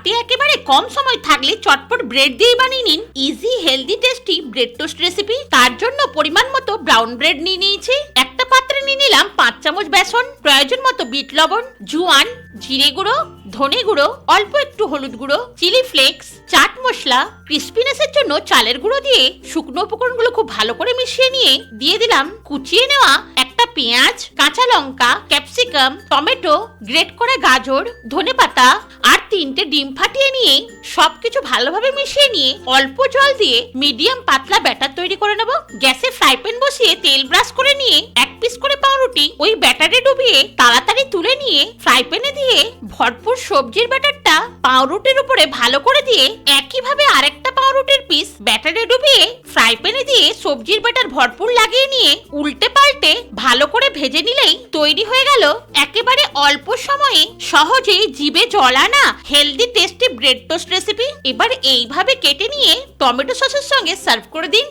হাতে একেবারে কম সময় থাকলে চটপট ব্রেড দিয়ে বানিয়ে নিন easy healthy tasty bread toast recipe. তার জন্য পরিমাণ মতো ব্রাউন ব্রেড নিয়ে নিয়েছি। একটা পাত্রে নিয়ে নিলাম 5 চামচ বেসন, প্রয়োজন মতো বিট লবণ, জোয়ান, জিরে গুঁড়ো, ধনে গুঁড়ো, অল্প একটু হলুদ গুঁড়ো, চিলি ফ্লেক্স, চাট মশলা, ক্রিস্পিনেসের জন্য চালের গুঁড়ো দিয়ে শুকনো উপকরণগুলো খুব ভালো করে মিশিয়ে নিয়ে দিয়ে দিলাম কুচিয়ে নেওয়া একটা পেঁয়াজ, কাঁচা লঙ্কা, ক্যাপসিকাম, টমেটো, গ্রেট করা গাজর, ধনেপাতা আর 3টে ডিম ফাটিয়ে নিয়ে সবকিছু ভালোভাবে মিশিয়ে নিয়ে অল্প জল দিয়ে মিডিয়াম পাতলা ব্যাটার তৈরি করে নেব। গ্যাসে ফ্রাই প্যান বসিয়ে তেল ব্রাশ করে নিয়ে 1 পিস করে পাউরুটি ওই ব্যাটারে ডুবিয়ে তাড়াতাড়ি তুলে নিয়ে ফ্রাই প্যানে দিয়ে ভরপুর সবজির ব্যাটারটা পাউরুটির উপরে ভালো করে দিয়ে একইভাবে আরেকটা পাউরুটির পিস ব্যাটারে ডুবিয়ে ফ্রাই প্যানে দিয়ে সবজির ব্যাটার ভরপুর লাগিয়ে নিয়ে উল্টে পাল্টে ভালো করে ভেজে নিলেই তৈরি হয়ে গেল একেবারে অল্প সময়ে সহজেই জিভে জল আনা healthy tasty bread toast recipe. এবার এইভাবে কেটে নিয়ে টমেটো সসের সঙ্গে সার্ভ করে দিন।